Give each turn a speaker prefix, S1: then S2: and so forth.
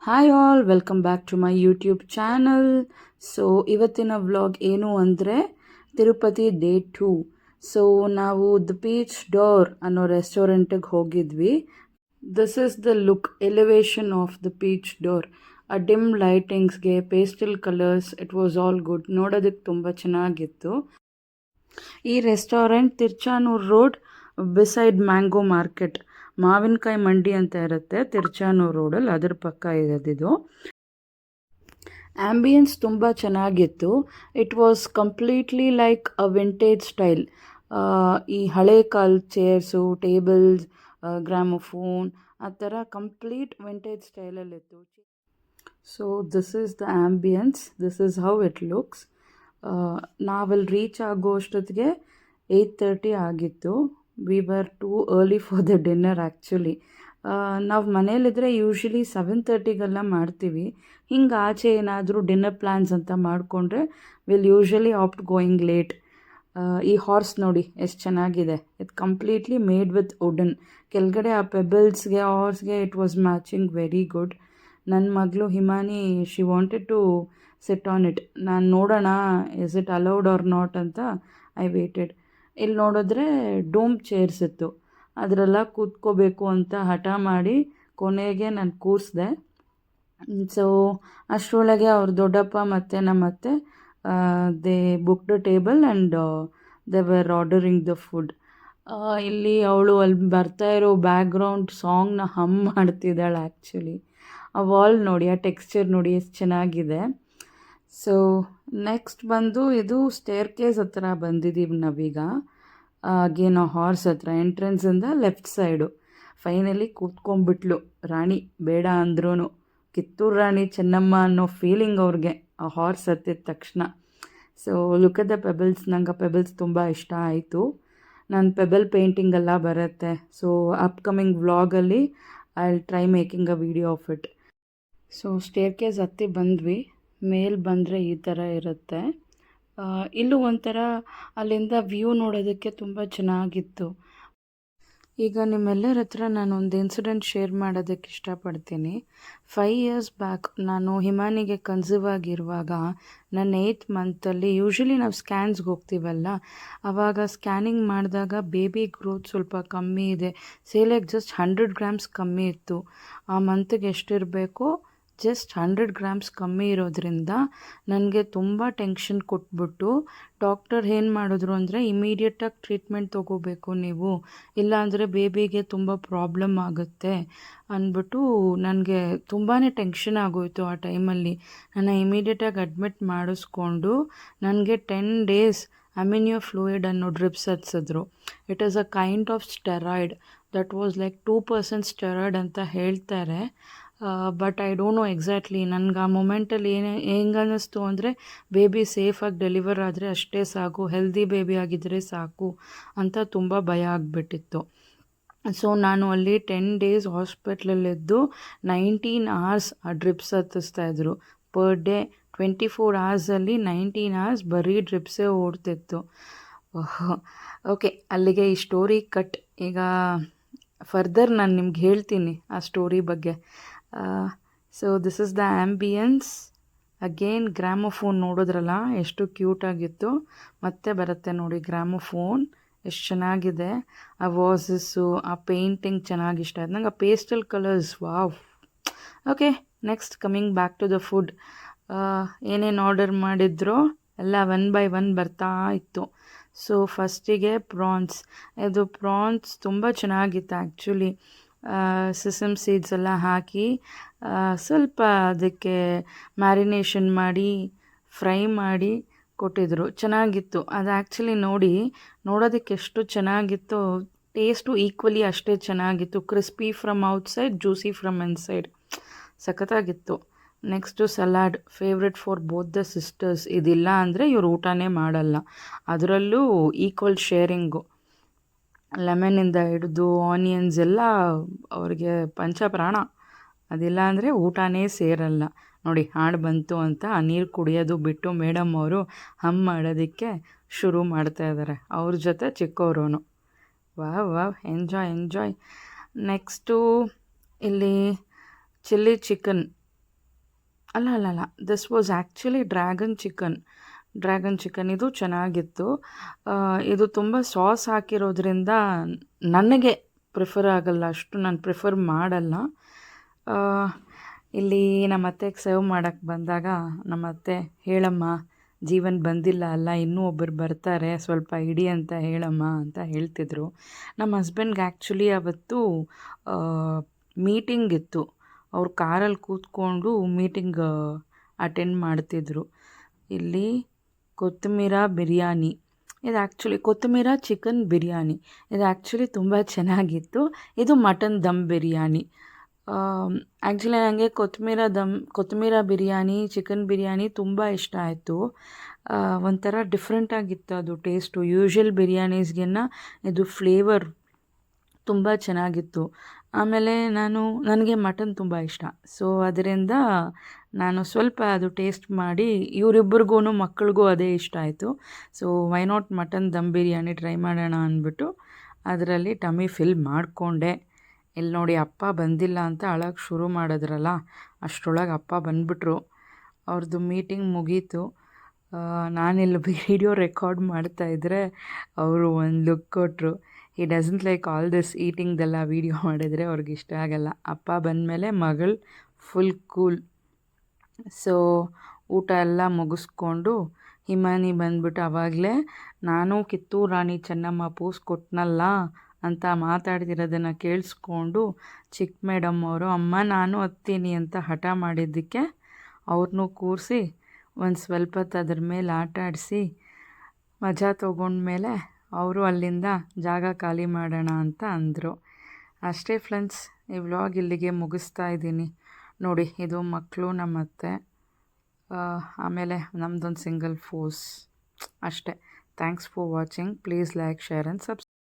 S1: Hi all, welcome back to my YouTube channel. So ಇವತ್ತಿನ vlog ಏನು ಅಂದರೆ Tirupati day 2. So ನಾವು ದ ಪೀಚ್ ಡೋರ್ ಅನ್ನೋ ರೆಸ್ಟೋರೆಂಟಿಗೆ ಹೋಗಿದ್ವಿ. This is the look elevation of the Peach Door. ಆ ಡಿಮ್ ಲೈಟಿಂಗ್ಸ್ಗೆ pastel colours, it was all good. ನೋಡೋದಕ್ಕೆ ತುಂಬ ಚೆನ್ನಾಗಿತ್ತು. ಈ restaurant Tiruchanur road beside mango market, ಮಾವಿನಕಾಯಿ ಮಂಡಿ ಅಂತ ಇರುತ್ತೆ ತಿರ್ಚಾನೂರ್ ರೋಡಲ್ಲಿ, ಅದ್ರ ಪಕ್ಕ ಇರೋದಿದು. ಆ್ಯಂಬಿಯನ್ಸ್ ತುಂಬ ಚೆನ್ನಾಗಿತ್ತು. It was completely like a vintage style. ಈ ಹಳೆ ಕಾಲ ಚೇರ್ಸು, ಟೇಬಲ್ಸ್, ಗ್ರಾಮೋಫೋನ್, ಆ ಥರ ಕಂಪ್ಲೀಟ್ ವಿಂಟೇಜ್ ಸ್ಟೈಲಲ್ಲಿತ್ತು. So this is the ambience, this is how it looks. ನಾವಲ್ಲಿ ರೀಚ್ ಆಗೋ ಅಷ್ಟೊತ್ತಿಗೆ 8:30 ಆಗಿತ್ತು. We were too early for the dinner actually. ನಾವು ಮನೇಲಿದ್ದರೆ ಯೂಶ್ವಲಿ 7:30ಗೆಲ್ಲ ಮಾಡ್ತೀವಿ. ಹಿಂಗೆ ಆಚೆ ಏನಾದರೂ ಡಿನ್ನರ್ ಪ್ಲ್ಯಾನ್ಸ್ ಅಂತ ಮಾಡಿಕೊಂಡ್ರೆ will usually opt going late. ಈ ಹಾರ್ಸ್ ನೋಡಿ ಎಷ್ಟು ಚೆನ್ನಾಗಿದೆ. ಇದು ಕಂಪ್ಲೀಟ್ಲಿ ಮೇಡ್ ವಿತ್ ವುಡನ್. ಕೆಳಗಡೆ ಆ ಪೆಬಲ್ಸ್ಗೆ ಹಾರ್ಸ್ಗೆ it was matching very good. ನನ್ನ ಮಗಳು Himani, she wanted to sit on it. ನಾನು ನೋಡೋಣ is it allowed or not ಅಂತ ಐ ವೇಟೆಡ್. ಇಲ್ಲಿ ನೋಡಿದ್ರೆ ಡೋಮ್ ಚೇರ್ಸ್ ಇತ್ತು, ಅದರೆಲ್ಲ ಕೂತ್ಕೋಬೇಕು ಅಂತ ಹಠ ಮಾಡಿ ಕೊನೆಗೆ ನಾನು ಕೂರಿಸ್ದೆ. ಸೊ ಅಷ್ಟರೊಳಗೆ ಅವ್ರ ದೊಡ್ಡಪ್ಪ ಮತ್ತು ನಮ್ಮತ್ತೆ they booked table and they were ordering the food. ಇಲ್ಲಿ ಅವಳು ಅಲ್ಲಿ ಬರ್ತಾ ಇರೋ ಬ್ಯಾಕ್ಗ್ರೌಂಡ್ ಸಾಂಗ್ನ ಹಮ್ ಮಾಡ್ತಿದ್ದಾಳೆ ಆ್ಯಕ್ಚುಲಿ. ಆ ವಾಲ್ ನೋಡಿ, ಆ ಟೆಕ್ಸ್ಚರ್ ನೋಡಿ ಎಷ್ಟು ಚೆನ್ನಾಗಿದೆ. ಸೊ ನೆಕ್ಸ್ಟ್ ಬಂದು ಇದು ಸ್ಟೇರ್ ಕೇಸ್ ಹತ್ರ ಬಂದಿದ್ದೀವಿ ನಾವೀಗ. ಅಗೇನ್ ಹಾರ್ಸ್ ಹತ್ರ ಎಂಟ್ರೆನ್ಸಿಂದ ಲೆಫ್ಟ್ ಸೈಡು. ಫೈನಲಿ ಕೂತ್ಕೊಂಡ್ಬಿಟ್ಲು ರಾಣಿ, ಬೇಡ ಅಂದ್ರೂ. ಕಿತ್ತೂರು ರಾಣಿ ಚೆನ್ನಮ್ಮ ಅನ್ನೋ ಫೀಲಿಂಗ್ ಅವ್ರಿಗೆ ಆ ಹಾರ್ಸ್ ಹತ್ತಿದ ತಕ್ಷಣ. So look at the pebbles. ನಂಗೆ ಆ ಪೆಬಲ್ಸ್ ತುಂಬ ಇಷ್ಟ ಆಯಿತು. ನಾನು ಪೆಬಲ್ ಪೇಂಟಿಂಗೆಲ್ಲ ಬರುತ್ತೆ. ಸೊ ಅಪ್ಕಮಿಂಗ್ ವ್ಲಾಗಲ್ಲಿ I will try making a video of it. So staircase ಹತ್ತಿ ಬಂದ್ವಿ. ಮೇಲೆ ಬಂದರೆ ಈ ಥರ ಇರುತ್ತೆ. ಇಲ್ಲೂ ಒಂಥರ ಅಲ್ಲಿಂದ ವ್ಯೂ ನೋಡೋದಕ್ಕೆ ತುಂಬ ಚೆನ್ನಾಗಿತ್ತು. ಈಗ ನಿಮ್ಮೆಲ್ಲರ ಹತ್ರ ನಾನು ಒಂದು ಇನ್ಸಿಡೆಂಟ್ ಶೇರ್ ಮಾಡೋದಕ್ಕೆ ಇಷ್ಟಪಡ್ತೀನಿ. 5 years ಬ್ಯಾಕ್ ನಾನು ಹಿಮಾನಿಗೆ ಕನ್ಸೀವ್ ಆಗಿರುವಾಗ ನನ್ನ 8th ಮಂತಲ್ಲಿ ಯೂಶ್ವಲಿ ನಾವು ಸ್ಕ್ಯಾನ್ಸ್ಗೆ ಹೋಗ್ತೀವಲ್ಲ, ಆವಾಗ ಸ್ಕ್ಯಾನಿಂಗ್ ಮಾಡಿದಾಗ ಬೇಬಿ ಗ್ರೋತ್ ಸ್ವಲ್ಪ ಕಮ್ಮಿ ಇದೆ. ಸೇಲೆಗೆ ಜಸ್ಟ್ 100 grams ಕಮ್ಮಿ ಇತ್ತು. ಆ ಮಂತಿಗೆ ಎಷ್ಟಿರಬೇಕು, ಜಸ್ಟ್ 100 grams ಕಮ್ಮಿ ಇರೋದ್ರಿಂದ ನನಗೆ ತುಂಬ ಟೆನ್ಷನ್ ಕೊಟ್ಬಿಟ್ಟು ಡಾಕ್ಟರ್ ಏನು ಮಾಡಿದ್ರು ಅಂದರೆ, ಇಮಿಡಿಯೇಟಾಗಿ ಟ್ರೀಟ್ಮೆಂಟ್ ತೊಗೋಬೇಕು ನೀವು, ಇಲ್ಲಾಂದರೆ ಬೇಬಿಗೆ ತುಂಬ ಪ್ರಾಬ್ಲಮ್ ಆಗುತ್ತೆ ಅಂದ್ಬಿಟ್ಟು ನನಗೆ ತುಂಬಾ ಟೆನ್ಷನ್ ಆಗೋಯಿತು ಆ ಟೈಮಲ್ಲಿ. ನನ್ನ ಇಮಿಡಿಯೇಟಾಗಿ ಅಡ್ಮಿಟ್ ಮಾಡಿಸ್ಕೊಂಡು ನನಗೆ 10 days ಅಮಿನಿಯೋ ಫ್ಲೂಯಿಡ್ ಅನ್ನೋ ಡ್ರಿಪ್ಸ್ ಹಚ್ಸಿದ್ರು. It is a kind of steroid. That was like 2% steroid ಅಂತ ಹೇಳ್ತಾರೆ. But I don't know exactly. ನನಗೆ ಆ ಮೊಮೆಂಟಲ್ಲಿ ಹೆಂಗೆ ಅನ್ನಿಸ್ತು ಅಂದರೆ, ಬೇಬಿ ಸೇಫಾಗಿ ಡೆಲಿವರ್ ಆದರೆ ಅಷ್ಟೇ ಸಾಕು, ಹೆಲ್ದಿ ಬೇಬಿ ಆಗಿದ್ದರೆ ಸಾಕು ಅಂತ ತುಂಬ ಭಯ ಆಗಿಬಿಟ್ಟಿತ್ತು. ಸೊ ನಾನು ಅಲ್ಲಿ 10 days ಹಾಸ್ಪಿಟ್ಲಲ್ಲಿದ್ದು 19 hours ಆ drips ಹತ್ತಿಸ್ತಾಯಿದ್ರು per day. 24 hours 19 hours ಬರೀ ಡ್ರಿಪ್ಸೇ ಓಡ್ತಿತ್ತು. ಓಕೆ, ಅಲ್ಲಿಗೆ ಈ ಸ್ಟೋರಿ ಕಟ್. ಈಗ ಫರ್ದರ್ ನಾನು ನಿಮ್ಗೆ ಹೇಳ್ತೀನಿ ಆ ಸ್ಟೋರಿ ಬಗ್ಗೆ. So this is the ambience. Again gramophone ನೋಡಿದ್ರಲ್ಲ ಎಷ್ಟು ಕ್ಯೂಟಾಗಿತ್ತು. ಮತ್ತೆ ಬರುತ್ತೆ ನೋಡಿ ಗ್ರಾಮೋಫೋನ್, ಎಷ್ಟು ಚೆನ್ನಾಗಿದೆ. ಆ ವಾಸಸ್ಸು, ಆ ಪೇಂಟಿಂಗ್ ಚೆನ್ನಾಗಿ ಇಷ್ಟ ಆಯ್ತು ನಂಗೆ. ಆ pastel colours, wow. Okay, next coming back to the food. ಏನೇನು ಆರ್ಡರ್ ಮಾಡಿದ್ರೋ ಎಲ್ಲ 1 by 1 ಬರ್ತಾ ಇತ್ತು. ಸೊ ಫಸ್ಟಿಗೆ ಪ್ರಾನ್ಸ್. ಇದು ಪ್ರಾನ್ಸ್ ತುಂಬ ಚೆನ್ನಾಗಿತ್ತು ಆ್ಯಕ್ಚುಲಿ. ಸಿಸಮ್ ಸೀಡ್ಸ್ ಎಲ್ಲ ಹಾಕಿ ಸ್ವಲ್ಪ ಅದಕ್ಕೆ ಮ್ಯಾರಿನೇಷನ್ ಮಾಡಿ ಫ್ರೈ ಮಾಡಿ ಕೊಟ್ಟಿದ್ದರು. ಚೆನ್ನಾಗಿತ್ತು ಅದು ಆ್ಯಕ್ಚುಲಿ. ನೋಡೋದಕ್ಕೆ ಎಷ್ಟು ಚೆನ್ನಾಗಿತ್ತು, ಟೇಸ್ಟು ಈಕ್ವಲಿ ಅಷ್ಟೇ ಚೆನ್ನಾಗಿತ್ತು. Crispy from outside, juicy from inside. ಸಖತ್ತಾಗಿತ್ತು. Next salad, favourite for both the sisters. ಇದಿಲ್ಲ ಅಂದರೆ ಇವ್ರು ಊಟನೇ ಮಾಡಲ್ಲ. ಅದರಲ್ಲೂ ಈಕ್ವಲ್ ಶೇರಿಂಗು. ಲೆಮನಿಂದ ಹಿಡಿದು ಆನಿಯನ್ಸ್ ಎಲ್ಲ ಅವ್ರಿಗೆ ಪಂಚಪ್ರಾಣ. ಅದಿಲ್ಲ ಅಂದರೆ ಊಟನೇ ಸೇರಲ್ಲ. ನೋಡಿ ಹಾಡು ಬಂತು ಅಂತ ನೀರು ಕುಡಿಯೋದು ಬಿಟ್ಟು ಮೇಡಮ್ ಅವರು ಹಮ್ ಮಾಡೋದಕ್ಕೆ ಶುರು ಮಾಡ್ತಾಯಿದ್ದಾರೆ. ಅವ್ರ ಜೊತೆ ಚಿಕ್ಕವರು. Wow, enjoy. ನೆಕ್ಸ್ಟು ಇಲ್ಲಿ ಚಿಲ್ಲಿ ಚಿಕನ್. ಅಲ್ಲ this was actually dragon chicken ಇದು ಚೆನ್ನಾಗಿತ್ತು. ಇದು ತುಂಬ ಸಾಸ್ ಹಾಕಿರೋದ್ರಿಂದ ನನಗೆ ಪ್ರಿಫರ್ ಆಗಲ್ಲ, ಅಷ್ಟು ನಾನು ಪ್ರಿಫರ್ ಮಾಡಲ್ಲ. ಇಲ್ಲಿ ನಮ್ಮ ಅತ್ತೆಗೆ ಸರ್ವ್ ಮಾಡೋಕ್ಕೆ ಬಂದಾಗ ನಮ್ಮ ಅತ್ತೆ, ಹೇಳಮ್ಮ ಜೀವನ್ ಬಂದಿಲ್ಲ ಅಲ್ಲ, ಇನ್ನೂ ಒಬ್ಬರು ಬರ್ತಾರೆ, ಸ್ವಲ್ಪ ಇಡಿ ಅಂತ ಹೇಳಮ್ಮ ಅಂತ ಹೇಳ್ತಿದ್ರು. ನಮ್ಮ ಹಸ್ಬೆಂಡ್ಗೆ ಆ್ಯಕ್ಚುಲಿ ಅವತ್ತು ಮೀಟಿಂಗ್ ಇತ್ತು. ಅವ್ರು ಕಾರಲ್ಲಿ ಕೂತ್ಕೊಂಡು ಮೀಟಿಂಗ್ ಅಟೆಂಡ್ ಮಾಡ್ತಿದ್ರು. ಇಲ್ಲಿ ಕೊತ್ತಂಬರಿ ಬಿರಿಯಾನಿ, ಇದು ಆ್ಯಕ್ಚುಲಿ ಕೊತ್ತಂಬರಿ ಚಿಕನ್ ಬಿರಿಯಾನಿ, ಇದು ಆ್ಯಕ್ಚುಲಿ ತುಂಬ ಚೆನ್ನಾಗಿತ್ತು. ಇದು ಮಟನ್ ದಮ್ ಬಿರಿಯಾನಿ. ಆ್ಯಕ್ಚುಲಿ ನನಗೆ ಕೊತ್ತಂಬರಿ ಬಿರಿಯಾನಿ, ಚಿಕನ್ ಬಿರಿಯಾನಿ ತುಂಬ ಇಷ್ಟ ಆಯಿತು. ಒಂಥರ ಡಿಫ್ರೆಂಟಾಗಿತ್ತು ಅದು ಟೇಸ್ಟು. ಯೂಶ್ವಲ್ ಬಿರಿಯಾನೀಸ್ಗಿನ್ನ ಇದು ಫ್ಲೇವರ್ ತುಂಬ ಚೆನ್ನಾಗಿತ್ತು. ಆಮೇಲೆ ನನಗೆ ಮಟನ್ ತುಂಬ ಇಷ್ಟ. ಸೊ ಅದರಿಂದ ನಾನು ಸ್ವಲ್ಪ ಅದು ಟೇಸ್ಟ್ ಮಾಡಿ ಇವರಿಬ್ಬರಿಗೂ ಮಕ್ಕಳಿಗೂ ಅದೇ ಇಷ್ಟ ಆಯಿತು. So why not mutton dum biryani try ಮಾಡೋಣ ಅಂದ್ಬಿಟ್ಟು ಅದರಲ್ಲಿ ಟಮ್ಮಿ ಫಿಲ್ ಮಾಡಿಕೊಂಡೆ. ಇಲ್ಲಿ ನೋಡಿ ಅಪ್ಪ ಬಂದಿಲ್ಲ ಅಂತ ಅಳಕ್ಕೆ ಶುರು ಮಾಡಿದ್ರಲ್ಲ, ಅಷ್ಟರೊಳಗೆ ಅಪ್ಪ ಬಂದುಬಿಟ್ರು. ಅವ್ರದ್ದು ಮೀಟಿಂಗ್ ಮುಗೀತು. ನಾನಿಲ್ಲಿ ವಿಡಿಯೋ ರೆಕಾರ್ಡ್ ಮಾಡ್ತಾಯಿದ್ರೆ ಅವರು ಒಂದು ಲುಕ್ ಕೊಟ್ಟರು. He doesn't like all this ಈಟಿಂಗ್ದೆಲ್ಲ ವೀಡಿಯೋ ಮಾಡಿದರೆ ಅವ್ರಿಗೆ ಇಷ್ಟ ಆಗಲ್ಲ. ಅಪ್ಪ ಬಂದಮೇಲೆ ಮಗಳು ಫುಲ್ ಕೂಲ್. ಸೊ ಊಟ ಎಲ್ಲ ಮುಗಿಸ್ಕೊಂಡು ಹಿಮಾನಿ ಬಂದ್ಬಿಟ್ಟು ಆವಾಗಲೇ ನಾನು ಕಿತ್ತೂರು ರಾಣಿ ಚೆನ್ನಮ್ಮ ಪೋಸ್ ಕೊಟ್ಟನಲ್ಲ ಅಂತ ಮಾತಾಡ್ತಿರೋದನ್ನು ಕೇಳಿಸ್ಕೊಂಡು ಚಿಕ್ಕ ಮೇಡಮ್ ಅವರು, ಅಮ್ಮ ನಾನು ಹತ್ತೀನಿ ಅಂತ ಹಠ ಮಾಡಿದ್ದಕ್ಕೆ ಅವ್ರನ್ನೂ ಕೂರಿಸಿ ಒಂದು ಸ್ವಲ್ಪ ಹೊತ್ತು ಅದ್ರ ಮೇಲೆ ಆಟ ಆಡಿಸಿ ಮಜಾ ತೊಗೊಂಡ್ಮೇಲೆ ಅವರು ಅಲ್ಲಿಂದ ಜಾಗ ಖಾಲಿ ಮಾಡೋಣ ಅಂತ ಅಂದರು. ಅಷ್ಟೇ ಫ್ರೆಂಡ್ಸ್, ಈ ವ್ಲಾಗ್ ಇಲ್ಲಿಗೆ ಮುಗಿಸ್ತಾ ಇದ್ದೀನಿ. ನೋಡಿ, ಇದು ಮಕ್ಕಳು, ನಮ್ಮ ಅತ್ತೆ, ಆಮೇಲೆ ನಮ್ಮದೊಂದು ಸಿಂಗಲ್ ಫೋಸ್ ಅಷ್ಟೇ. Thanks for watching. Please like, share and subscribe.